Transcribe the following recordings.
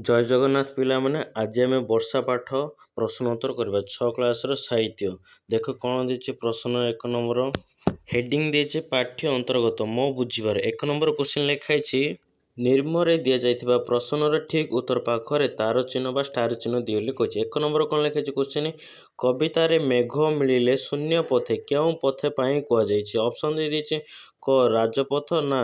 ଜୟ ଜଗନ୍ନାଥ ପିଲାମାନେ, ଆଜି ଆମେ ବର୍ଷା ପାଠ ପ୍ରଶ୍ନ ଉତ୍ତର କରିବା। 6 କ୍ଲାସର ସାହିତ୍ୟ। ଦେଖ କ'ଣ ଦେଇଛି ପ୍ରଶ୍ନ 1 ନମ୍ବର। ହେଡ଼ିଂ ଦେଇଛି ପାଠ୍ୟ ଅନ୍ତର୍ଗତ ମୋ ବୁଝିବାରେ। 1 ନମ୍ବର କ୍ୱେଶ୍ଚିନ୍ ଲେଖା ହେଇଛି, ନିମ୍ନରେ ଦିଆଯାଇଥିବା ପ୍ରଶ୍ନର ଠିକ୍ ଉତ୍ତର ପାଖରେ ତାର ଚିହ୍ନ ବା ଷ୍ଟାର ଚିହ୍ନ ଦିଅ ବୋଲି କହିଛି। 1 ନମ୍ବର କ'ଣ ଲେଖା ହେଇଛି କ୍ୱେଶ୍ଚିନ୍, କବିତାରେ ମେଘ ମିଳିଲେ ଶୂନ୍ୟ ପଥେ କେଉଁ ପଥ ପାଇଁ କୁହାଯାଇଛି? ଅପସନ୍ ଦେଇଛି କ ରାଜପଥ, ନା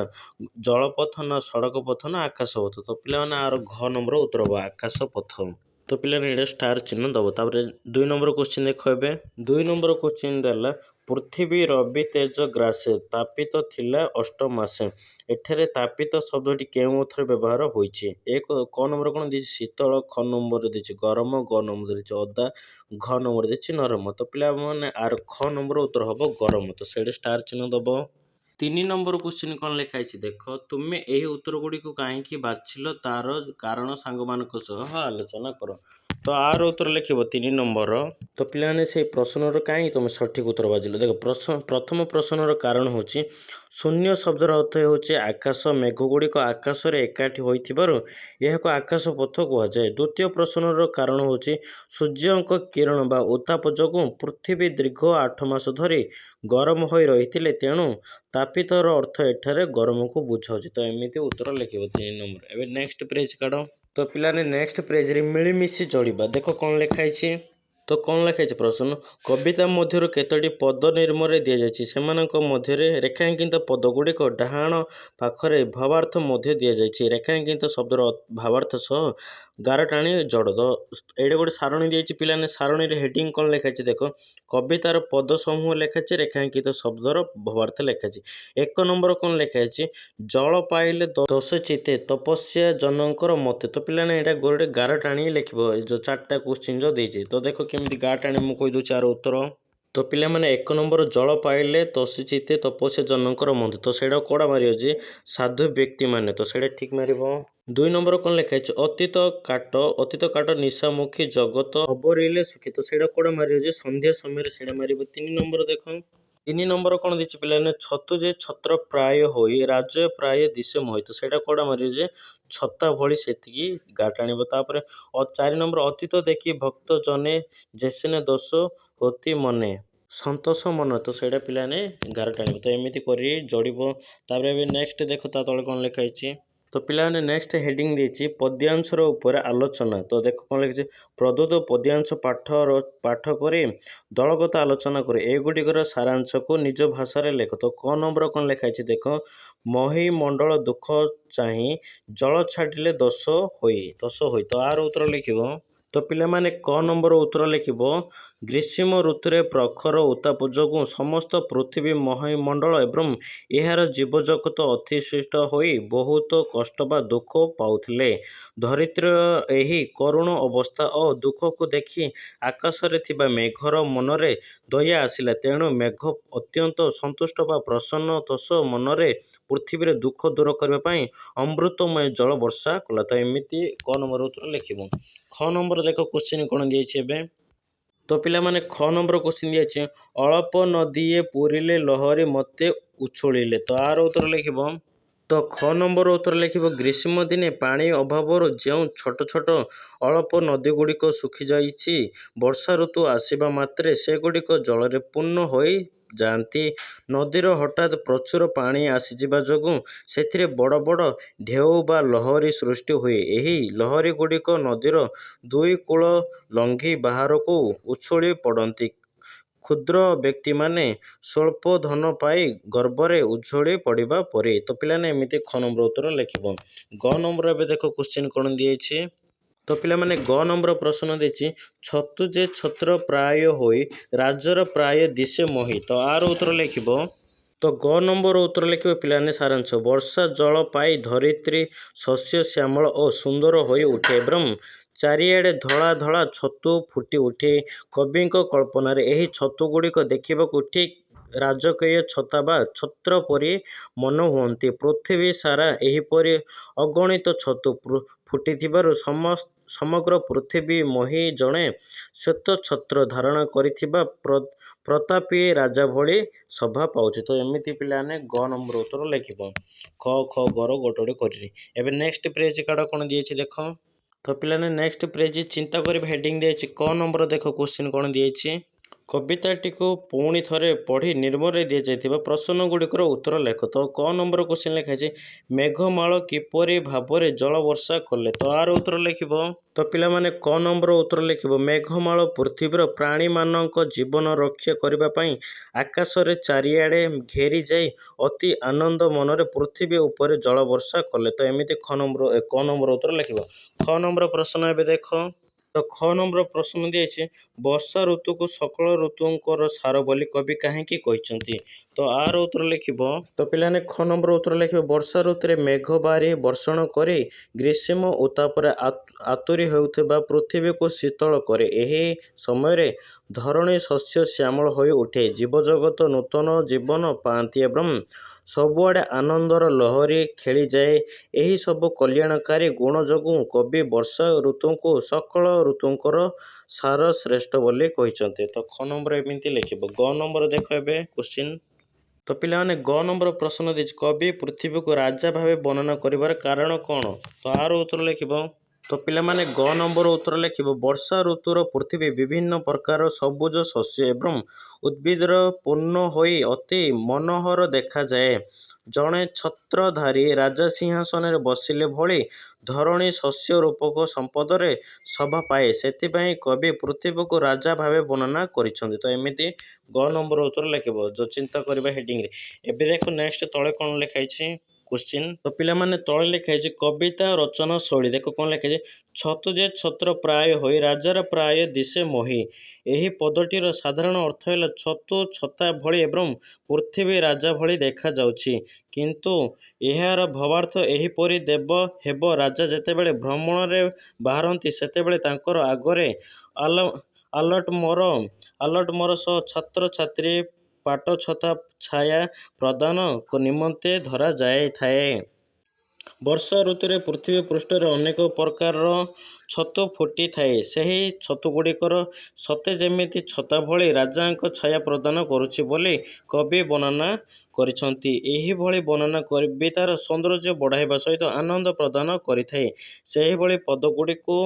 ଜଳପଥ, ନା ସଡ଼କ ପଥ, ନା ଆକାଶ ପଥ। ତ ପିଲାମାନେ ଆର ଘ ନମ୍ବର ଉତ୍ତର ହେବ ଆକାଶ ପଥ। ତ ପିଲାମାନେ ଏଇଟା ଷ୍ଟାର ଚିହ୍ନ ଦେବ। ତାପରେ 2 ନମ୍ବର କ୍ୱେଶ୍ଚିନ୍ ଦେଖ। ଏବେ 2 ନମ୍ବର କ୍ୱେଶ୍ଚିନ୍ ଦେଲା, ପୃଥିବୀ ରବି ତେଜ ଗ୍ରାସେ ତାପିତ ଥିଲା ଅଷ୍ଟମାସେ। ଏଠାରେ ତାପିତ ଶବ୍ଦଟି କେଉଁ ଅର୍ଥରେ ବ୍ୟବହାର ହୋଇଛି? କ ନମ୍ବର କ'ଣ ଦେଇଛି ଶୀତଳ, ଖ ନମ୍ବର ଦେଇଛି ଗରମ, ଗ ନମ୍ବର ଦେଇଛି ଅଦା, ଘ ନମ୍ବର ଦେଇଛି ନରମ। ତ ପିଲାମାନେ ଆର ଖ ନମ୍ବର ଉତ୍ତର ହେବ ଗରମ। ତ ସେଇଠି ଷ୍ଟାର ଚିହ୍ନ ଦେବ। 3 ନମ୍ବର କ୍ୱେଶ୍ଚିନ୍ କ'ଣ ଲେଖା ହେଇଛି ଦେଖ, ତୁମେ ଏହି ଉତ୍ତର ଗୁଡ଼ିକୁ କାହିଁକି ବାଛିଲ ତାର କାରଣ ସାଙ୍ଗମାନଙ୍କ ସହ ଆଲୋଚନା କର। ତ ଆର ଉତ୍ତର ଲେଖିବ 3 ନମ୍ବର। ତ ପିଲାମାନେ ସେଇ ପ୍ରଶ୍ନର କାହିଁକି ତୁମେ ସଠିକ୍ ଉତ୍ତର ବାଜିଲ। ଦେଖ ପ୍ରଥମ ପ୍ରଶ୍ନର କାରଣ ହେଉଛି ଶୂନ୍ୟ ଶବ୍ଦର ଅର୍ଥ ହେଉଛି ଆକାଶ। ମେଘ ଗୁଡ଼ିକ ଆକାଶରେ ଏକାଠି ହୋଇଥିବାରୁ ଏହାକୁ ଆକାଶ ପଥ କୁହାଯାଏ। ଦ୍ୱିତୀୟ ପ୍ରଶ୍ନର କାରଣ ହେଉଛି ସୂର୍ଯ୍ୟଙ୍କ କିରଣ ବା ଉତ୍ତାପ ଯୋଗୁଁ ପୃଥିବୀ ଦୀର୍ଘ 8 ମାସ ଧରି ଗରମ ହୋଇ ରହିଥିଲେ, ତେଣୁ ତାପିତର ଅର୍ଥ ଏଠାରେ ଗରମକୁ ବୁଝାଉଛି। ତ ଏମିତି ଉତ୍ତର ଲେଖିବ 3 ନମ୍ବର। ଏବେ ନେକ୍ସଟ ପେଜ କାଢ଼। ତ ପିଲାମାନେ ନେକ୍ସଟ ପେଜରେ ମିଳିମିଶି ଚଳିବା। ଦେଖ କ'ଣ ଲେଖା ହେଇଛି। ତ କ'ଣ ଲେଖା ହେଇଛି ପ୍ରଶ୍ନ, କବିତା ମଧ୍ୟରୁ କେତୋଟି ପଦ ନିମ୍ନରେ ଦିଆଯାଇଛି। ସେମାନଙ୍କ ମଧ୍ୟରେ ରେଖାଙ୍କିତ ପଦ ଗୁଡ଼ିକ ଡାହାଣ ପାଖରେ ଭାବାର୍ଥ ମଧ୍ୟ ଦିଆଯାଇଛି। ରେଖାଙ୍କିତ ଶବ୍ଦର ଭାବାର୍ଥ ସହ ଗାର ଟାଣି ଯୋଡ଼। ତ ଏଇଟା ଗୋଟେ ସାରଣୀ ଦିଆଯାଇଛି। ପିଲାମାନେ ସାରଣୀରେ ହେଡ଼ିଂ କ'ଣ ଲେଖା ହେଇଛି ଦେଖ, କବିତାର ପଦ ସମୂହ ଲେଖାଛି, ରେଖାଙ୍କିତ ଶବ୍ଦର ଭାବାର୍ଥ ଲେଖାଛି। 1 ନମ୍ବର କ'ଣ ଲେଖା ହେଇଛି, ଜଳ ପାଇଲେ ଦୋଷ ଚିତେ ତପସ୍ୟା ଜନଙ୍କର ମତେ। ତ ପିଲାମାନେ ଏଇଟା ଗୋଟେ ଗାର ଟାଣି ଲେଖିବ। ଏ ଯେଉଁ 4ଟା କ୍ୱେଶ୍ଚିନ୍ ଯେଉଁ ଦେଇଛି, ତ ଦେଖ କେମିତି ଗାର ଟାଣି ମୁଁ କହିଦେଉଛି ଆର ଉତ୍ତର। ତ ପିଲାମାନେ 1 ନମ୍ବର ଜଳ ପାଇଲେ ତୋଷି ଚିତେ ତପସ୍ୟା ଜନଙ୍କର ମତେ। ତ ସେଇଟା କୋଡ଼ା ମାରିବ ଯେ ସାଧୁ ବ୍ୟକ୍ତିମାନେ। ତ ସେଇଟା ଠିକ୍ ମାରିବ। 2 ନମ୍ବର କ'ଣ ଲେଖା ହେଇଛି, ଅତୀତ କାଟ ନିଶାମୁଖୀ ଜଗତ ଅବରିଲେ ସୁଖୀ। ତ ସେଇଟା କୋଡ଼ା ମାରିବ ଯେ ସନ୍ଧ୍ୟା ସମୟରେ ସେଇଟା ମାରିବ। 3 ନମ୍ବର ଦେଖ। 3 ନମ୍ବର କ'ଣ ଦେଇଛି ପିଲାମାନେ, ଛତୁ ଯେ ଛତ୍ର ପ୍ରାୟ ହୋଇ ରାଜ୍ୟ ପ୍ରାୟ ଦିଶେ ମୋହି। ତ ସେଇଟା କୋଡ଼ା ମାରିବ ଯେ ଛତା ଭଳି ସେତିକି ଗାର ଟାଣିବ। ତାପରେ 4 ନମ୍ବର, ଅତୀତ ଦେଖି ଭକ୍ତ ଜନେ ଯେସିନେ ଦୋଷ ହୋତି ମନେ ସନ୍ତୋଷ ମନ। ତ ସେଇଟା ପିଲାମାନେ ଗାର ଟାଣିବ। ତ ଏମିତି କରି ଯୋଡ଼ିବ। ତାପରେ ଏବେ ନେକ୍ସଟ ଦେଖ, ତା ତଳେ କ'ଣ ଲେଖା ହେଇଛି। ତ ପିଲାମାନେ ନେକ୍ସଟ ହେଡ଼ିଂ ଦେଇଛି ପଦ୍ୟାଂଶର ଉପରେ ଆଲୋଚନା। ତ ଦେଖ କ'ଣ ଲେଖିଛି, ପ୍ରଦତ୍ତ ପଦ୍ୟାଂଶ ପାଠ କରି ଦଳଗତ ଆଲୋଚନା କରି ଏଗୁଡ଼ିକର ସାରାଂଶକୁ ନିଜ ଭାଷାରେ ଲେଖ। ତ କ ନମ୍ବର କ'ଣ ଲେଖା ହେଇଛି ଦେଖ, ମହି ମଣ୍ଡଳ ଦୁଃଖ ଚାହିଁ ଜଳ ଛାଡ଼ିଲେ ଦୋଷ ହୋଇ। ତ ଆର ଉତ୍ତର ଲେଖିବ। ତ ପିଲାମାନେ କ ନମ୍ବର ଉତ୍ତର ଲେଖିବ, ଗ୍ରୀଷ୍ମ ଋତୁରେ ପ୍ରଖର ଉତ୍ତାପ ଯୋଗୁଁ ସମସ୍ତ ପୃଥିବୀ ମହାମଣ୍ଡଳ ଏବଂ ଏହାର ଜୀବଜଗତ ଅତିଷ୍ଠ ହୋଇ ବହୁତ କଷ୍ଟ ବା ଦୁଃଖ ପାଉଥିଲେ। ଧରିତ୍ରୀର ଏହି କରୁଣ ଅବସ୍ଥା ଓ ଦୁଃଖକୁ ଦେଖି ଆକାଶରେ ଥିବା ମେଘର ମନରେ ଦୟା ଆସିଲା। ତେଣୁ ମେଘ ଅତ୍ୟନ୍ତ ସନ୍ତୁଷ୍ଟ ବା ପ୍ରସନ୍ନ ତୋଷ ମନରେ ପୃଥିବୀର ଦୁଃଖ ଦୂର କରିବା ପାଇଁ ଅମୃତମୟ ଜଳ ବର୍ଷା କଲା। ତ ଏମିତି କ ନମ୍ବର ଉତ୍ତର ଲେଖିବ। ଖ ନମ୍ବର ଦେଖ କ୍ୱେଶ୍ଚିନ୍ କ'ଣ ଦିଆଯାଇଛି ଏବେ। ତ ପିଲାମାନେ ଖ ନମ୍ବର କ୍ୱେଶ୍ଚିନ୍ ଦିଆଯାଇଛି, ଅଳପ ନଦୀଏ ପୂରିଲେ ଲହରୀ ମୋତେ ଉଛୁଳିଲେ। ତ ଆର ଉତ୍ତର ଲେଖିବ। ତ ଖ ନମ୍ବର ଉତ୍ତର ଲେଖିବ, ଗ୍ରୀଷ୍ମ ଦିନେ ପାଣି ଅଭାବରୁ ଯେଉଁ ଛୋଟ ଛୋଟ ଅଳପ ନଦୀ ଗୁଡ଼ିକ ଶୁଖିଯାଇଛି, ବର୍ଷା ଋତୁ ଆସିବା ମାତ୍ରେ ସେଗୁଡ଼ିକ ଜଳରେ ପୂର୍ଣ୍ଣ ହୋଇ ଯାଆନ୍ତି। ନଦୀର ହଠାତ୍ ପ୍ରଚୁର ପାଣି ଆସିଯିବା ଯୋଗୁଁ ସେଥିରେ ବଡ଼ ବଡ଼ ଢେଉ ବା ଲହରୀ ସୃଷ୍ଟି ହୁଏ। ଏହି ଲହରୀ ଗୁଡ଼ିକ ନଦୀର ଦୁଇ କୂଳ ଲଙ୍ଘି ବାହାରକୁ ଉଛୁଳି ପଡ଼ନ୍ତି। କ୍ଷୁଦ୍ର ବ୍ୟକ୍ତିମାନେ ସ୍ୱଳ୍ପ ଧନ ପାଇ ଗର୍ବରେ ଉଛୁଳି ପଡ଼ିବା ପରି। ତ ପିଲାମାନେ ଏମିତି ଖ ନମ୍ବର ଉତ୍ତର ଲେଖିବ। ଗ ନମ୍ବର ଏବେ ଦେଖ କ୍ୱେଶ୍ଚିନ୍ କ'ଣ ଦିଆଯାଇଛି। ତ ପିଲାମାନେ ଗ ନମ୍ବର ପ୍ରଶ୍ନ ଦେଇଛି, ଛତୁ ଯେ ଛତ୍ର ପ୍ରାୟ ହୋଇ ରାଜ୍ୟର ପ୍ରାୟ ଦିଶେ ମୋହି। ତ ଆର ଉତ୍ତର ଲେଖିବ। ତ ଗ ନମ୍ବର ଉତ୍ତର ଲେଖିବ ପିଲାମାନେ ସାରାଂଶ, ବର୍ଷା ଜଳ ପାଇ ଧରିତ୍ରୀ ଶସ୍ୟ ଶ୍ୟାମଳ ଓ ସୁନ୍ଦର ହୋଇ ଉଠେ ଏବଂ ଚାରିଆଡ଼େ ଧଳା ଧଳା ଛତୁ ଫୁଟି ଉଠେ। କବିଙ୍କ କଳ୍ପନାରେ ଏହି ଛତୁ ଗୁଡ଼ିକ ଦେଖିବାକୁ ଠିକ୍ ରାଜକୀୟ ଛତା ବା ଛତ୍ର ପରି ମନେ ହୁଅନ୍ତି। ପୃଥିବୀ ସାରା ଏହିପରି ଅଗଣିତ ଛତୁ ଫୁଟିଥିବାରୁ ସମଗ୍ର ପୃଥିବୀ ମୋହି ଜଣେ ଶ୍ୱେତ ଛତ୍ର ଧାରଣ କରିଥିବା ପ୍ରତାପୀ ରାଜା ଭଳି ଶୋଭା ପାଉଛି। ତ ଏମିତି ପିଲାମାନେ ଗ ନମ୍ବର ଉତ୍ତର ଲେଖିବ। ଖ ଗର ଗୋଟେ ଗୋଟେ କରିರಿ। ଏବେ ନେକ୍ସଟ ପେଜ କାଢ଼, କ'ଣ ଦିଆଯାଇଛି ଦେଖ। ତ ପିଲାମାନେ ନେକ୍ସଟ ପେଜ ଚିନ୍ତା କରିବା ହେଡିଂ ଦିଆଯାଇଛି କ ନମ୍ବର ଦେଖ କ୍ୱେଶ୍ଚିନ୍ କ'ଣ ଦିଆଯାଇଛି। କବିତାଟିକୁ ପୁଣି ଥରେ ପଢ଼ି ନିମ୍ନରେ ଦିଆଯାଇଥିବା ପ୍ରଶ୍ନଗୁଡ଼ିକର ଉତ୍ତର ଲେଖ। ତ କ ନମ୍ବର କ୍ୱେଶ୍ଚିନ୍ ଲେଖାଯାଇଛି ମେଘମାଳ କିପରି ଭାବରେ ଜଳ ବର୍ଷା କଲେ। ତ ଆର ଉତ୍ତର ଲେଖିବ। ତ ପିଲାମାନେ କ ନମ୍ବର ଉତ୍ତର ଲେଖିବ ମେଘମାଳ ପୃଥିବୀର ପ୍ରାଣୀମାନଙ୍କ ଜୀବନ ରକ୍ଷା କରିବା ପାଇଁ ଆକାଶରେ ଚାରିଆଡ଼େ ଘେରି ଯାଇ ଅତି ଆନନ୍ଦ ମନରେ ପୃଥିବୀ ଉପରେ ଜଳ ବର୍ଷା କଲେ। ତ ଏମିତି କ ନମ୍ବର ଉତ୍ତର ଲେଖିବ। ଖ ନମ୍ବର ପ୍ରଶ୍ନ ଏବେ ଦେଖ। ତ ଖ ନମ୍ବର ପ୍ରଶ୍ନ ଦିଆଯାଇଛି ବର୍ଷା ଋତୁକୁ ସକଳ ଋତୁଙ୍କର ସାର ବୋଲି କବି କାହିଁକି କହିଛନ୍ତି। ତ ଆର ଉତ୍ତର ଲେଖିବ। ତ ପିଲାମାନେ ଖ ନମ୍ବର ଉତ୍ତର ଲେଖିବ ବର୍ଷା ଋତୁରେ ମେଘ ବାରି ବର୍ଷଣ କରି ଗ୍ରୀଷ୍ମ ଉତ୍ତାପରେ ଆତୁରି ହେଉଥିବା ପୃଥିବୀକୁ ଶୀତଳ କରେ। ଏହି ସମୟରେ ଧରଣୀ ଶସ୍ୟ ଶ୍ୟାମଳ ହୋଇ ଉଠେ, ଜୀବଜଗତ ନୂତନ ଜୀବନ ପାଆନ୍ତି ଏବଂ ସବୁଆଡ଼େ ଆନନ୍ଦର ଲହରୀ ଖେଳିଯାଏ। ଏହି ସବୁ କଲ୍ୟାଣକାରୀ ଗୁଣ ଯୋଗୁଁ କବି ବର୍ଷା ଋତୁକୁ ସକଳ ଋତୁଙ୍କର ସାର ଶ୍ରେଷ୍ଠ ବୋଲି କହିଛନ୍ତି। ତ ଖ ନମ୍ବର ଏମିତି ଲେଖିବ। ଗ ନମ୍ବର ଦେଖ ଏବେ କ୍ୱେଶ୍ଚିନ୍। ତ ପିଲାମାନେ ଗ ନମ୍ବର ପ୍ରଶ୍ନ ଦେଇଛି କବି ପୃଥିବୀକୁ ରାଜା ଭାବେ ବର୍ଣ୍ଣନା କରିବାର କାରଣ କ'ଣ। ତ ଆର ଉତ୍ତର ଲେଖିବ। ତ ପିଲାମାନେ ଗ ନମ୍ବର ଉତ୍ତର ଲେଖିବ ବର୍ଷା ଋତୁର ପୃଥିବୀ ବିଭିନ୍ନ ପ୍ରକାର ସବୁଜ ଶସ୍ୟ ଏବଂ ଉଦ୍ଭିଦର ପୂର୍ଣ୍ଣ ହୋଇ ଅତି ମନୋହର ଦେଖାଯାଏ। ଜଣେ ଛତ୍ରଧାରୀ ରାଜା ସିଂହାସନରେ ବସିଲେ ଭଳି ଧରଣୀ ଶସ୍ୟ ରୂପକ ସମ୍ପଦରେ ଶୋଭା ପାଏ। ସେଥିପାଇଁ କବି ପୃଥିବୀକୁ ରାଜା ଭାବେ ବର୍ଣ୍ଣନା କରିଛନ୍ତି। ତ ଏମିତି ଗ ନମ୍ବର ଉତ୍ତର ଲେଖିବ ଯୋଉ ଚିନ୍ତା କରିବା ହେଡିଂରେ। ଏବେ ଦେଖ ନେକ୍ସଟ ତଳେ କ'ଣ ଲେଖା ହେଇଛି କ୍ୱେଶ୍ଚିନ୍। ତ ପିଲାମାନେ ତଳେ ଲେଖା ହେଇଛି କବିତା ରଚନା ଶୈଳୀ ଦେଖ କ'ଣ ଲେଖା ହେଇଛି ଛତୁ ଯେ ଛତ୍ର ପ୍ରାୟ ହୋଇ ରାଜାର ପ୍ରାୟ ଦିଶେ ମୋହି। ଏହି ପଦଟିର ସାଧାରଣ ଅର୍ଥ ହେଲା ଛତୁ ଛତା ଭଳି ଏବଂ ପୃଥିବୀ ରାଜା ଭଳି ଦେଖାଯାଉଛି, କିନ୍ତୁ ଏହାର ଭାବାର୍ଥ ଏହିପରି ଦେବ ହେବ ରାଜା ଯେତେବେଳେ ଭ୍ରମଣରେ ବାହାରନ୍ତି ସେତେବେଳେ ତାଙ୍କର ଆଗରେ ଆଲଟମୋର ସହ ଛାତ୍ରଛାତ୍ରୀ ପାଟଛତା ଛାୟା ପ୍ରଦାନ ନିମନ୍ତେ ଧରାଯାଇଥାଏ। ବର୍ଷା ଋତୁରେ ପୃଥିବୀ ପୃଷ୍ଠରେ ଅନେକ ପ୍ରକାରର ଛତୁ ଫୁଟିଥାଏ। ସେହି ଛତୁଗୁଡ଼ିକର ସତେ ଯେମିତି ଛତା ଭଳି ରାଜାଙ୍କ ଛାୟା ପ୍ରଦାନ କରୁଛି ବୋଲି କବି ବର୍ଣ୍ଣନା କରିଛନ୍ତି। ଏହିଭଳି ବର୍ଣ୍ଣନା କବିତାର ସୌନ୍ଦର୍ଯ୍ୟ ବଢ଼ାଇବା ସହିତ ଆନନ୍ଦ ପ୍ରଦାନ କରିଥାଏ। ସେହିଭଳି ପଦଗୁଡ଼ିକୁ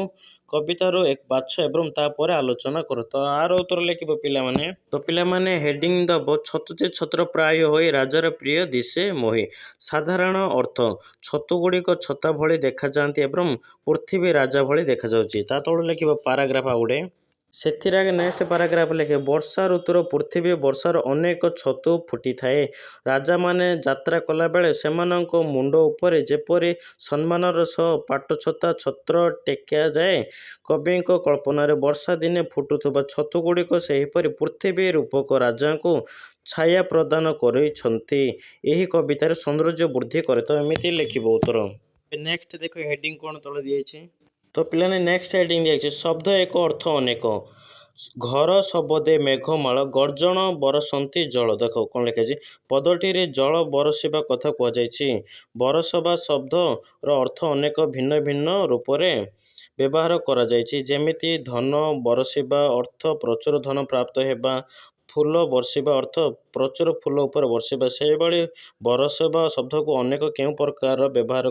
କବିତାରୁ ବାଛ ଏବଂ ତାପରେ ଆଲୋଚନା କର। ତ ଆର ଉତ୍ତର ଲେଖିବ ପିଲାମାନେ। ତ ପିଲାମାନେ ହେଡିଂ ଦେବ ଛତୁ ଯେ ଛତ୍ର ପ୍ରାୟ ହୋଇ ରାଜାର ପ୍ରିୟ ଦିଶେ ମୋହି। ସାଧାରଣ ଅର୍ଥ ଛତୁଗୁଡ଼ିକ ଛତା ଭଳି ଦେଖାଯାଆନ୍ତି ଏବଂ ପୃଥିବୀ ରାଜା ଭଳି ଦେଖାଯାଉଛି। ତା ତଳେ ଲେଖିବ ପାରାଗ୍ରାଫ ଆଉ ଗୋଟେ। ସେଥିରେ ଆଗେ ନେକ୍ସଟ ପାରାଗ୍ରାଫ ଲେଖିବ ବର୍ଷା ଋତୁର ପୃଥିବୀ ବର୍ଷାର ଅନେକ ଛତୁ ଫୁଟିଥାଏ। ରାଜାମାନେ ଯାତ୍ରା କଲାବେଳେ ସେମାନଙ୍କ ମୁଣ୍ଡ ଉପରେ ଯେପରି ସମ୍ମାନର ସହ ପାଟଛତା ଛତ୍ର ଟେକାଯାଏ, କବିଙ୍କ କଳ୍ପନାରେ ବର୍ଷା ଦିନେ ଫୁଟୁଥିବା ଛତୁଗୁଡ଼ିକ ସେହିପରି ପୃଥିବୀ ରୂପକ ରାଜାଙ୍କୁ ଛାୟା ପ୍ରଦାନ କରିଛନ୍ତି। ଏହି କବିତାରେ ସୌନ୍ଦର୍ଯ୍ୟ ବୃଦ୍ଧି କରେ। ତ ଏମିତି ଲେଖିବ ଉତ୍ତର। ନେକ୍ସଟ ଦେଖ ହେଡିଂ କ'ଣ ତଳେ ଦିଆଯାଇଛି। ତ ପିଲାମାନେ ନେକ୍ସଟ ହେଡିଂ ଦିଆଯାଇଛି ଶବ୍ଦ ଏକ ଅର୍ଥ ଅନେକ। ଘର ଶବଦେ ମେଘମାଳ ଗର୍ଜନ ବରସନ୍ତି ଜଳ। ଦେଖ କ'ଣ ଲେଖାଯାଇଛି ପଦଟିରେ ଜଳ ବରସିବା କଥା କୁହାଯାଇଛି। ବରସବା ଶବ୍ଦର ଅର୍ଥ ଅନେକ ଭିନ୍ନ ଭିନ୍ନ ରୂପରେ ବ୍ୟବହାର କରାଯାଇଛି। ଯେମିତି ଧନ ବରସିବା ଅର୍ଥ ପ୍ରଚୁର ଧନ ପ୍ରାପ୍ତ ହେବା, ଫୁଲ ବର୍ଷିବା ଅର୍ଥ ପ୍ରଚୁର ଫୁଲ ଉପରେ ବର୍ଷିବା। ସେହିଭଳି ବରସିବା ଶବ୍ଦକୁ ଅନେକ କେଉଁ ପ୍ରକାର ବ୍ୟବହାର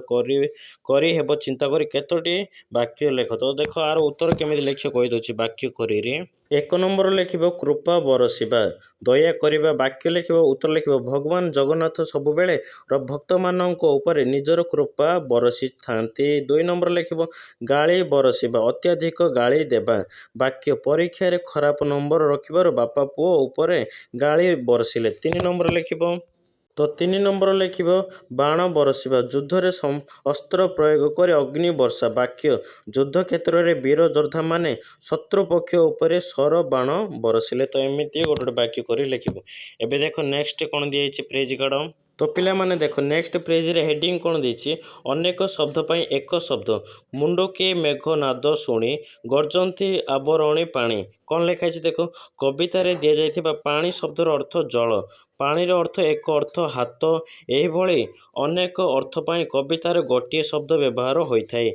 କରିହେବ ଚିନ୍ତା କରି କେତୋଟି ବାକ୍ୟ ଲେଖ। ତ ଦେଖ ଆର ଉତ୍ତର କେମିତି ଲେଖିବ କହିଦେଉଛି ବାକ୍ୟ କରିରେ। ଏକ ନମ୍ବର ଲେଖିବ କୃପା ବରସିବା, ଦୟା କରିବା। ବାକ୍ୟ ଲେଖିବ ଉତ୍ତର ଲେଖିବ ଭଗବାନ ଜଗନ୍ନାଥ ସବୁବେଳେ ଭକ୍ତମାନଙ୍କ ଉପରେ ନିଜର କୃପା ବରସିଥାନ୍ତି। ଦୁଇ ନମ୍ବର ଲେଖିବ ଗାଳି ବରସିବା, ଅତ୍ୟଧିକ ଗାଳି ଦେବା। ବାକ୍ୟ ପରୀକ୍ଷାରେ ଖରାପ ନମ୍ବର ରଖିବାରୁ ବାପା ପୁଅ ଉପରେ ଗାଳି ବରସିଲେ। ତିନି ନମ୍ବର ଲେଖିବ। ତ ତିନି ନମ୍ବର ଲେଖିବ ବାଣ ବରସିବା, ଯୁଦ୍ଧରେ ଅସ୍ତ୍ର ପ୍ରୟୋଗ କରି ଅଗ୍ନି ବର୍ଷା। ବାକ୍ୟ ଯୁଦ୍ଧ କ୍ଷେତ୍ରରେ ବୀର ଯୋଦ୍ଧାମାନେ ଶତ୍ରୁପକ୍ଷ ଉପରେ ସର ବାଣ ବରସିଲେ। ତ ଏମିତି ଗୋଟେ ବାକ୍ୟ କରି ଲେଖିବ। ଏବେ ଦେଖ ନେକ୍ସଟ କ'ଣ ଦିଆଯାଇଛି ପ୍ରେଜ କାର୍ଡ଼। ତ ପିଲାମାନେ ଦେଖ ନେକ୍ସଟ ପ୍ରେଜରେ ହେଡିଂ କ'ଣ ଦେଇଛି ଅନେକ ଶବ୍ଦ ପାଇଁ ଏକ ଶବ୍ଦ। ମୁଣ୍ଡକେ ମେଘ ନାଦ ଶୁଣି ଗର୍ଜନ୍ତି ଆବରଣୀ ପାଣି। କ'ଣ ଲେଖା ହେଇଛି ଦେଖ କବିତାରେ ଦିଆଯାଇଥିବା ପାଣି ଶବ୍ଦର ଅର୍ଥ ଜଳ, ପାଣିର ଅର୍ଥ ଏକ ଅର୍ଥ ହାତ। ଏହିଭଳି ଅନେକ ଅର୍ଥ ପାଇଁ କବିତାରେ ଗୋଟିଏ ଶବ୍ଦ ବ୍ୟବହାର ହୋଇଥାଏ।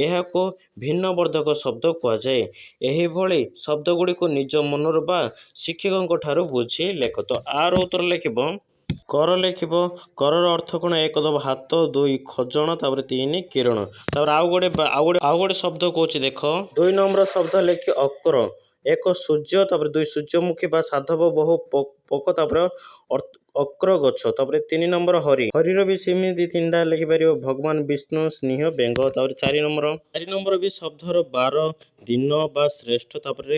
ଏହାକୁ ଭିନ୍ନବର୍ଦ୍ଧକ ଶବ୍ଦ କୁହାଯାଏ। ଏହିଭଳି ଶବ୍ଦଗୁଡ଼ିକୁ ନିଜ ମନରୁ ବା ଶିକ୍ଷକଙ୍କ ଠାରୁ ବୁଝି ଲେଖ। ତ ଆର ଉତ୍ତର ଲେଖିବ। कर लेखिब करर अर्थ कौन एक दब हाथ दुई खजण तापर तीन किरण तापर आउ गोटे शब्द कौच देख 2 नंबर शब्द लेखि अक्र एक सूर्य तापर दुई सूर्यमुखी बा साधव बहु पोक तापर अक्र गछ तापर 3 नंबर हरि हरिर भी सेमती 3टा लिखिपर भगवान विष्णु स्नेह बेंग तापर 4 नंबर भी शब्दर 12 दिन बा श्रेष्ठ तापर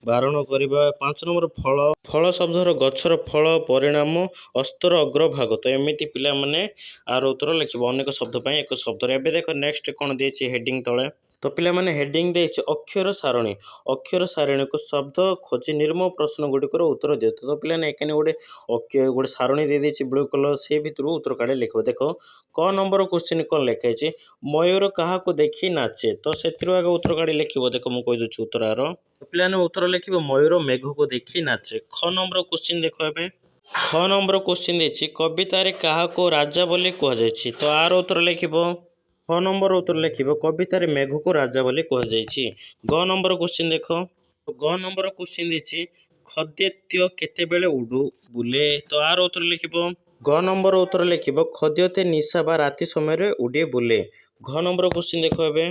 बारण करवा 5 नंबर फल फल शब्दर गछर फल परिणाम अस्तर अग्रभाग तो एमती पिला माने आर उत्तर लिखिब अनेक शब्द पाई एक शब्द एबे देख नेक्स्ट कोन देछि हेडिंग तळे तो पिला माने हेडिंग देछि अक्षर सारणी को शब्द खोजी निर्म प्रश्न गुड़िकर उत्तर दियो तो पिला ने एकाने गोटे सारणी दे देछि ब्लू कलर से भितर उत्तर काढे लिखो देखो क नंबर क्वेश्चन कोन लिखाइ छि मयूर काहाको देखि नाचे तो सेथिरो आगे उत्तर काढे लिखिबो देखो मु कहि दछु उत्तर आरो पिला ने उत्तर लिखिबो मयूर मेघ को देखि नाचे ख नंबर क्वेश्चन देखो एबे ख नंबर क्वेश्चन देछि कवितारे काहाको राजा बोली कह जायछि तो आर उत्तर लिखिबो 6 नंबर उत्तर लिखिबो कवितारे मेघ को राजा बोली कह जायछि ग नंबर क्वेश्चन देखो ग नंबर क्वेश्चन देछि खद्यत्य केतेबेले उडु बुले तो आर उत्तर लिखिबो ग नंबर उत्तर लिखिबो खद्यते निशा बा राति समय उडे बुले घ नंबर क्वेश्चन देखो एबे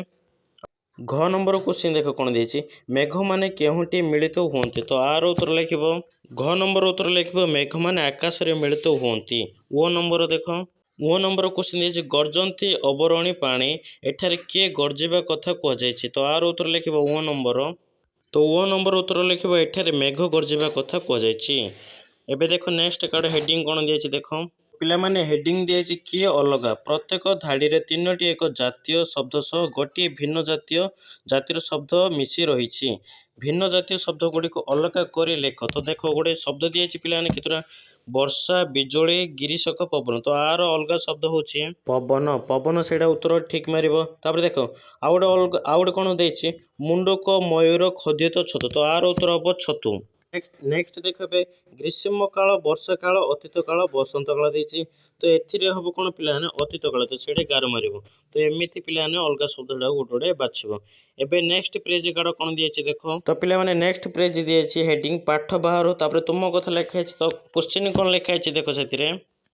घ नंबर क्वेश्चन देखो कौन देछि मेघ माने केहुटी मिलित हुंती तो आर उत्तर लिखिबो घ नंबर उत्तर लिखिबो मेघ माने आकाश रे मिलित हुंती ओ नंबर देखो ओ नंबर क्वेश्चन देछि गर्जंती अबरणी पानी एठारे के गर्जिबा कथा कह जायछि तो आर उत्तर लिखिबो ओ नंबर तो ओ नंबर उत्तर लिखिबो एठारे मेघ गर्जिबा कथा कह जायछि एबे देखो नेक्स्ट कार्ड हेडिंग कोन दियछि देखो पिला माने हेडिंग दियछि किए अलगा प्रत्येक धाड़ी रे तीनोटी एक जातीय शब्द सह गोटे भिन्न जातीय शब्द मिसी रहिछि भिन्न जातीय शब्द गुडी को अलगा करी लेख तो देखो गोटे शब्द दियछि पिला माने केतरा वर्षा बिजुली गिरीशक पवन तो आर अलगा शब्द होछि पवन पवन सेटा उत्तर ठीक मारिबो तापर देखो आउ गोटे कोन देछि मुंडक मयूर खदित छतु तो आर उत्तर हबो छतु नेक्स्ट देखो ग्रीष्म काल वर्षा काल अतीत काल बसंत काल देछि तो एथिरे हबो कोन पिला ने अतीत काल तो सेटे गार मारिबो तो एमिति पिला ने अलगा शब्दडा गोटे बाछिबो एबे नेक्स्ट पेज काड कोन दियछि देखो तो पिला माने नेक्स्ट पेज दियछि हेडिंग पाठ बाहर तापर तुम कथा लिखाइ छि तो क्वेश्चन कोन लिखाइ छि देखो सेतिरे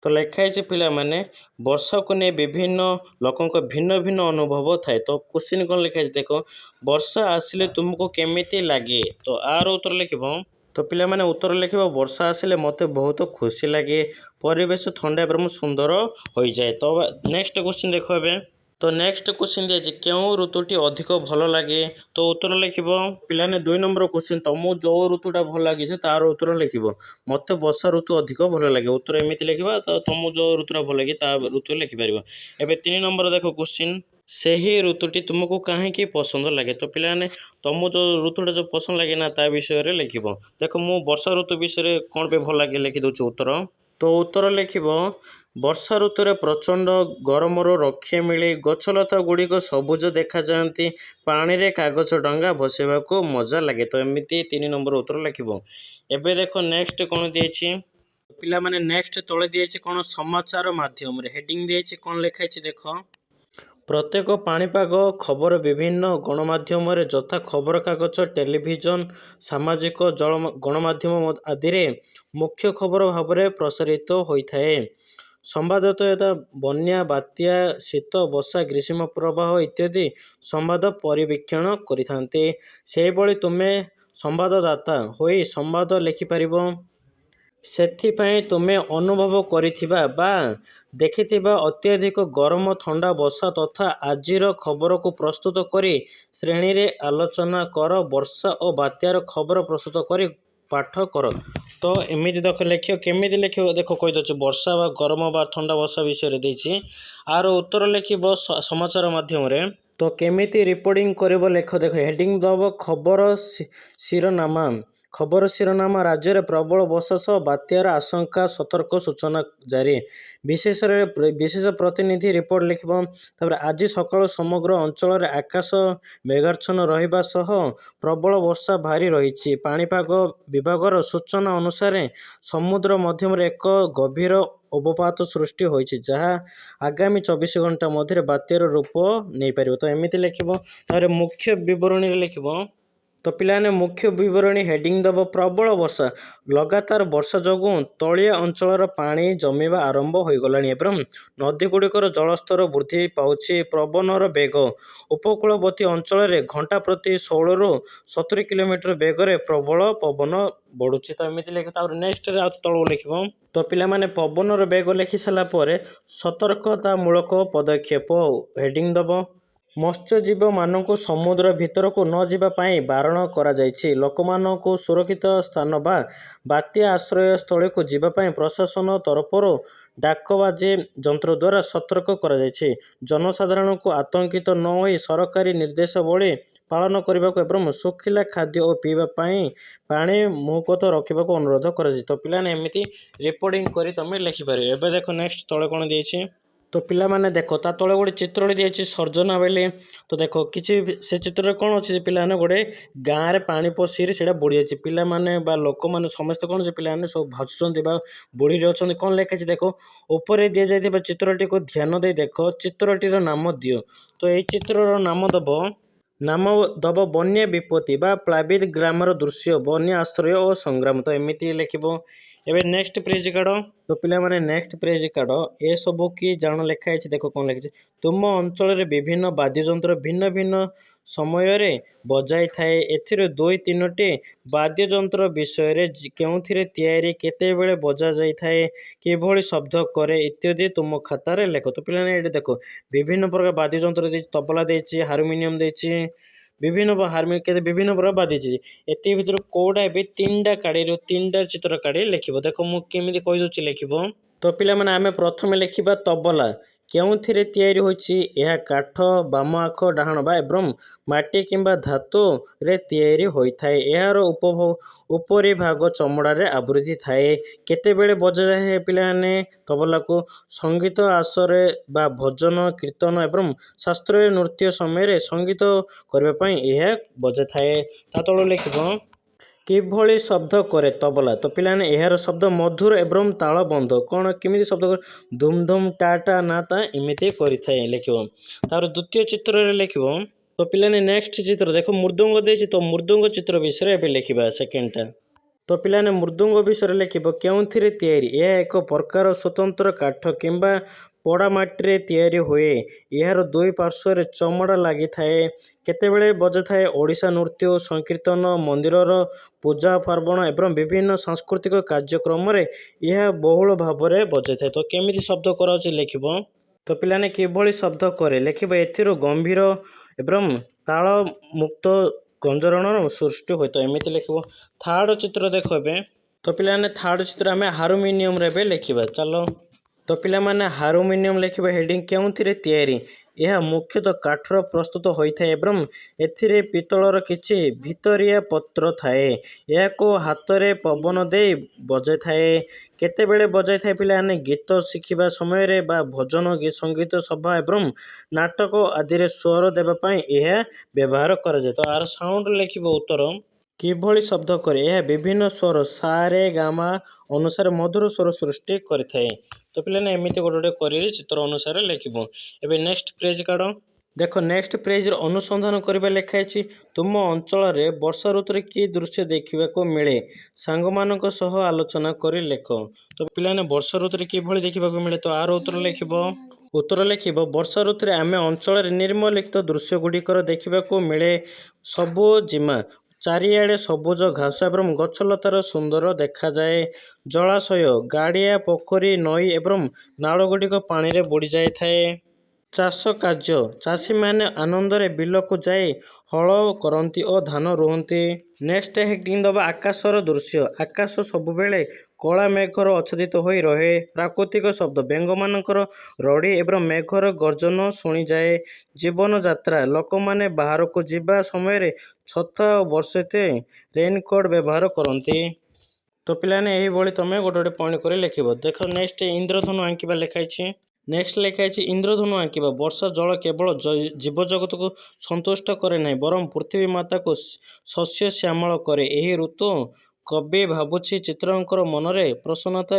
तो लिखाइ छि पिला माने वर्षा को ने विभिन्न लोकों को भिन्न भिन्न अनुभव थाए तो क्वेश्चन कोन लिखाइ छि देखो वर्षा आसिले तुमको केमिति लागे तो आर उत्तर लिखिबो तो पिला माने उत्तर लिखिबो वर्षा आसिले मते बहुत खुशी लागे परिवेश ठंडा एवं सुंदर हो जाए तो नेक्स्ट क्वेश्चन देखो एबे तो नेक्स्ट क्वेश्चन दिया क्यों ऋतुटी अधिक भल लगे तो उत्तर लिखिबो पिला ने 2 नंबर क्वेश्चन तुमको जो ऋतुटा भल लगे तार उत्तर लिखिबो मते वर्षा ऋतु अधिक भल लगे उत्तर एमिति लिखिबा तो तुमको जो ऋतुटा भल लगे ता ऋतु लिखि परिबो एबे 3 नंबर देखो क्वेश्चन सेही ऋतुटी तुमको काहेकि पसंद लगे तो पिला ने तुमको जो ऋतुटा जो पसंद लगे ना ता विषय रे लिखिबो देखो मु वर्षा ऋतु विषय कोन पे भल लगे लिखि दउछु उत्तर तो उत्तर लिखिबो वर्षा ऋतु प्रचंड गरम रक्षा मिले गछलता गुड़िक सबुज देखा जाती पानी रे कागज डंगा बसैबा को मजा लगे तो एमती 3 नंबर उत्तर लिखिबो एबे देखो नेक्स्ट कोन दियछि पिला माने नेक्स्ट तळे दियछि कोन समाचार माध्यम रे हेडिंग दियछि कोन लिखाइ छि देखो प्रत्येक पाणीपाग खबर विभिन्न गणमाध्यम यथा खबर कागज टेलीविजन सामाजिक गणमाध्यम आदि मुख्य खबर भाव में प्रसारित होता है संवाददाता बन्या बात्या शीत वर्षा ग्रीष्म प्रवाह इत्यादि संवाद परिवीक्षण करिथान्ते सेहिभଳି तुमे संवाददाता होई संवाद लिखिपारिबो ସେଥିପାଇଁ ତୁମେ ଅନୁଭବ କରିଥିବା ବା ଦେଖିଥିବା ଅତ୍ୟଧିକ ଗରମ ଥଣ୍ଡା ବର୍ଷା ତଥା ଆଜିର ଖବରକୁ ପ୍ରସ୍ତୁତ କରି ଶ୍ରେଣୀରେ ଆଲୋଚନା କର ବର୍ଷା ଓ ବାତ୍ୟାର ଖବର ପ୍ରସ୍ତୁତ କରି ପାଠ କର ତ ଏମିତି ଦେଖ ଲେଖିବ କେମିତି ଲେଖିବ ଦେଖ କହିଦେଉଛି ବର୍ଷା ବା ଗରମ ବା ଥଣ୍ଡା ବର୍ଷା ବିଷୟରେ ଦେଇଛି ଆର ଉତ୍ତର ଲେଖିବ ସମାଚାର ମାଧ୍ୟମରେ ତ କେମିତି ରିପୋର୍ଟିଂ କରିବ ଲେଖ ଦେଖ ହେଡ଼ିଂ ଦେବ ଖବର ଶିରୋନାମା खबर शिरोनामा राज्य में प्रबल वर्षा सह बात्यार आशंका सतर्क सूचना जारी विशेष प्रतिनिधि रिपोर्ट लिखिबो तापर आज सकाळ समग्र अंचल रे आकाश मेघाच्छन्न रहिबा सह प्रबल वर्षा भारी रही पाणीपाग विभागर सूचना अनुसार समुद्र मध्यम एक गभीर अवपात सृष्टि होइछि जहाँ आगामी 24 घंटा मध्य बात्यार रूप नहीं पारिबो तो एमिति लिखिबो तारे मुख्य विवरणी लिखिबो तो पिलाने मुख्य विवरणी हेडिंग दब प्रबल वर्षा लगातार वर्षा जोगुं तलिया अंचल पानी जमीवा आरंभ हो गलानी एवं नदी गुड़िकर जलस्तर वृद्धि पाउछि। पवनर बेग उपकूलवर्ती अंचल घंटा प्रति 16 ରୁ 70 किलोमीटर बेगर प्रबल पवन बढ़ुछि। तो एमती लिख नेक्स्ट तलू लिख तो पिलाने पवनर बेग लिखि सारापर सतर्कतामूलक पदक्षेप हेडिंग दब मत्स्यजीव मानक समुद्र भीतर को न जीवा पाई बारण कराଯାଇଛି। लोकमानकु सुरक्षित स्थान बा बात्या आश्रय स्थल को जीवा पाई प्रशासन तरफर डाकबाजी यंत्र द्वारा सतर्क कराଯାଇଛି। जनसाधारण को आतंकित न होई सरकारी निर्देशावली पालन करने को एवं सुखिला खाद्य और पीवा पानी मुहकत रखा अनुरोध कर। तो पिलाने एमती रिपोर्टिंग करी तुम लिखिपार। एवं देख नेक्स्ट तले कौन दिए तो पिला माने देखो ता तले गोटे चित्र दिए सर्जना बेले। तो देखो किसी से चित्र कौन अच्छे पिलाने गोटे गाँव में पानी पशिरी से बुड़ी जाए पिला माने बा लोक मैंने समस्त कौन से पिलाने सब भाषुंट बुड़ी रही कौन लिखाई देखो ऊपर दि जाइए चित्रटी को ध्यान दे देख चित्रटीर नाम दियो। तो ये चित्रर नाम दब बन्या विपत्ति बा प्लावित ग्रामर दृश्य बन्या आश्रय और संग्राम। तो एमती लिखिबो। एबे नेक्स्ट पेज काढ़ तो पिला माने नेक्स्ट पेज काढ़ ए सब कि जान लिखाई देखो कौन लिखी तुम अंचल विभिन्न वाद्ययंत्र भिन्न भिन्न समय रे बजाई थाए एथिरे 2-3टी वाद्ययंत्र विषय केउथिरे तैयारी केतेबेले बजा जाई थाए किभଳି शब्द करे इत्यादि तुम खातार लेख। तो पिलाने ये देखो विभिन्न प्रकार वाद्ययंत्र देछि तबला देछि हारमोनियम देछि विभिन्न प्रकार बाधी एति भितर कौटा भी 3टा काढ़ी 3टा चित्र काढ़ी लिख देखो मुझे केमी कहीदे लिख। तो पिला माने आमे प्रथमे लिखिबा तबला केउथिरे तैयारी होछि यह काठ बाम आख डाहण बा एवं माटी किंबा धातु रे तैयारी होइथाए यार उपरी भाग चमड़ा रे आवृत्ति थाए केतेबेले बजा जाए पिलाने तबला को संगीत आसरे बा भजन कीर्तन एवं शास्त्रीय नृत्य समय संगीत करबा पई यह बजा थाए। ता तळ लिखिबो किभଳି शब्द करे तबला। तो पिलाने यार शब्द मधुर एवं तालबंध कौन केमी शब्द कर धूम धूम टाटा ना ता एमती करें लिख। तार द्वितीय चित्र रे लिख। तो पिलाने नेक्स्ट चित्र देखो मृदुंग देछि तो मृदुंग चित्र विषय एबे लिखिबा सेकेंडटा। तो पिलाने मृदुंग विषय लिखिबो केउथिरे तैयारी यह एक प्रकार स्वतंत्र काठ किंबा पोड़ा माटी तैयारी हुए यार दुई पार्श्व चमड़ा लगी थाए केतेबेले बजा थाए ओडिशा नृत्य संकीर्तन मंदिरर पूजा पार्वण एवं विभिन्न सांस्कृतिक कार्यक्रम रे यह बहुल भाव में बजा थाए। तो केमिति शब्द कराउछि लिखिबो। तो पिलाने किभଳି शब्द करे लिखिबो एथिरो गंभीर एवं ताल मुक्त गंजरण सृष्टि होय। तो एमिति लिखिबो। थर्ड चित्र देखो एबे। तो पिलाने थर्ड चित्र आमे हारमोनियम रे लिखिबा चलो। तो पिला माने हारमोनियम लिखिबा हेडिंग केउथिरे तैयारी यह मुख्यतः काठर प्रस्तुत होइथाए एवं एथिरे पितलर किछि भितरिया पत्र थाए यह को हाथ रे पवन दे बजाई थाए केतेबेले बजाई थाए पिलाने गीत शिखिबा समय रे बा भजन संगीत सभा एवं नाटक आदि रे स्वर देबा पई यह व्यवहार करा जाय। तो आर साउंड लिखिबो उत्तर किभଳି शब्द करे यह विभिन्न स्वर सा रे गामा अनुसार मधुर स्वर सृष्टि करिथाए। तो पिलाने एमिति गोटे कर चित्र अनुसार लिखिबो। एबे नेक्स्ट पेज काढ़ देखो नेक्स्ट पेज अनुसंधान करबा लिखाई तुम अंचल रे वर्षा ऋतु रे कि दृश्य देखा को मिले सांग मानक सह आलोचना करी लेख। तो पिलाने वर्षा ऋतु रे किभଳି देखा को मिले तो आर उत्तर लिखिब वर्षा ऋतु रे आमे अंचल रे निर्मलिखित दृश्य गुड़िकर देखा को मिले सबु जिमा चारिआडे सबुज घास एवं गछलतार सुंदर देखा जाए जलाशय गाड़िया पोखरी नई एवं नाल गुड़िक पानी रे बुड़ी जाए थाए चाष कार्य चाषी माने आनंद रे बिल को जाए हल करती और धान रुहती। नेक्स्ट हेडिंग दबा आकाशर दृश्य आकाश सबुबेले कला मेघर आच्छादित हो रहे प्राकृतिक शब्द बेंग मानकर रड़ी एवं मेघर गर्जन शुणी जाए जीवन यात्रा लोक माने बाहर को जीवा समय छता और बरसेते रेनकोट व्यवहार करती। तो पिलाने यही भली तुम गोटे पॉइंट कर लिख देख नेक्स्ट इंद्रधनु आंकिबा लिखाई नेक्स्ट लिखाई इंद्रधनु आंकिबा वर्षा जल केवल जीवजगत को संतुष्ट करे नहीं बरं पृथ्वी माता को शस्य श्यामल करे यही ऋतु कवि भावुची चित्रकर मनरे प्रसन्नता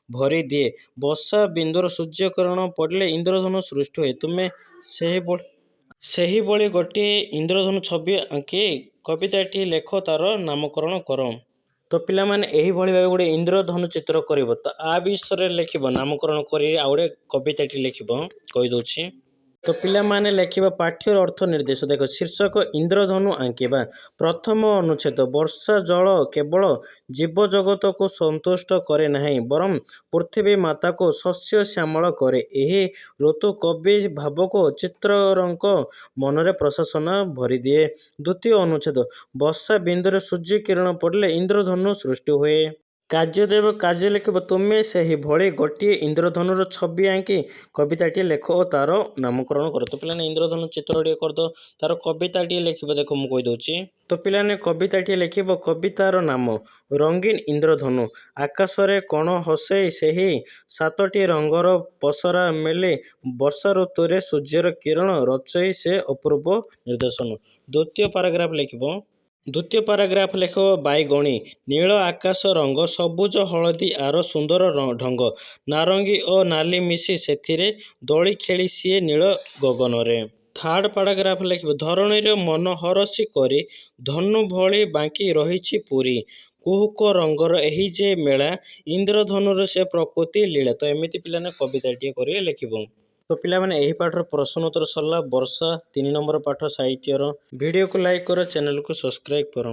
भरी दिए वर्षा बिंदुर सूर्यकिरण पड़े इंद्रधनु सृष्टि हुए तुम्हें से ही बड़ी गोटे इंद्रधनु छवि आंकी କବିତାଟି ଲେଖ ତାର ନାମକରଣ କର। ତ ପିଲାମାନେ ଏହିଭଳି ଭାବେ ଗୋଟେ ଇନ୍ଦ୍ରଧନୁ ଚିତ୍ର କରିବ। ତ ଆ ବିଷୟରେ ଲେଖିବ ନାମକରଣ କରି ଆଉ ଗୋଟେ କବିତାଟି ଲେଖିବ କହିଦେଉଛି। ତ ପିଲାମାନେ ଲେଖିବା ପାଠ୍ୟର ଅର୍ଥ ନିର୍ଦ୍ଦେଶ। ଦେଖ ଶୀର୍ଷକ ଇନ୍ଦ୍ରଧନୁ ଆଙ୍କିବା। ପ୍ରଥମ ଅନୁଚ୍ଛେଦ ବର୍ଷା ଜଳ କେବଳ ଜୀବଜଗତକୁ ସନ୍ତୁଷ୍ଟ କରେ ନାହିଁ ବରଂ ପୃଥିବୀ ମାତାକୁ ଶସ୍ୟ ଶ୍ୟାମଳ କରେ। ଏହି ଋତୁ କବି ଭାବକ ଚିତ୍ରକରଙ୍କ ମନରେ ପ୍ରଶଂସା ଭରିଦିଏ। ଦ୍ୱିତୀୟ ଅନୁଚ୍ଛେଦ ବର୍ଷା ବିନ୍ଦୁରେ ସୂର୍ଯ୍ୟ କିରଣ ପଡ଼ିଲେ ଇନ୍ଦ୍ରଧନୁ ସୃଷ୍ଟି ହୁଏ। କାର୍ଯ୍ୟ ଦେବ କାର୍ଯ୍ୟ ଲେଖିବ। ତୁମେ ସେହିଭଳି ଗୋଟିଏ ଇନ୍ଦ୍ରଧନୁର ଛବି ଆଙ୍କି କବିତାଟିଏ ଲେଖ ଓ ତାର ନାମକରଣ କର। ତ ପିଲାମାନେ ଇନ୍ଦ୍ରଧନୁ ଚିତ୍ରଟିଏ କରିଦେବ, ତାର କବିତାଟିଏ ଲେଖିବ। ଦେଖ ମୁଁ କହିଦେଉଛି। ତ ପିଲାମାନେ କବିତାଟିଏ ଲେଖିବ। କବିତାର ନାମ ରଙ୍ଗୀନ ଇନ୍ଦ୍ରଧନୁ। ଆକାଶରେ କଣ ହସେଇ ସେହି ସାତଟି ରଙ୍ଗର ପସରା ମେଲି ବର୍ଷା ଋତୁରେ ସୂର୍ଯ୍ୟର କିରଣ ରଚଇ ସେ ଅପୂର୍ବ ନିଦର୍ଶନ। ଦ୍ୱିତୀୟ ପାରାଗ୍ରାଫ ଲେଖିବ। ଦ୍ୱିତୀୟ ପାରାଗ୍ରାଫ ଲେଖିବ ବାଇଗଣୀ ନୀଳ ଆକାଶ ରଙ୍ଗ ସବୁଜ ହଳଦୀ ଆର ସୁନ୍ଦର ଢଙ୍ଗ ନାରଙ୍ଗୀ ଓ ନାଲି ମିଶି ସେଥିରେ ଦୋଳି ଖେଳି ସିଏ ନୀଳ ଗଗନରେ। ଥାର୍ଡ଼ ପାରାଗ୍ରାଫ ଲେଖିବ ଧରଣୀର ମନ ହରଷି କରି ଧନୁ ଭଳି ବାଙ୍କି ରହିଛି ପୁରୀ କୁହୁକ ରଙ୍ଗର ଏହି ଯେ ମେଳା ଇନ୍ଦ୍ରଧନୁର ସେ ପ୍ରକୃତି ଲୀଳା। ତ ଏମିତି ପିଲାମାନେ କବିତାଟିଏ କରି ଲେଖିବ। ତ ପିଲାମାନେ ଏହି ପାଠର ପ୍ରଶ୍ନ ଉତ୍ତର ସରିଲା। ବର୍ଷା 3 ନମ୍ବର ପାଠ ସାହିତ୍ୟର। ଭିଡ଼ିଓକୁ ଲାଇକ୍ କର, ଚ୍ୟାନେଲକୁ ସବସ୍କ୍ରାଇବ କର।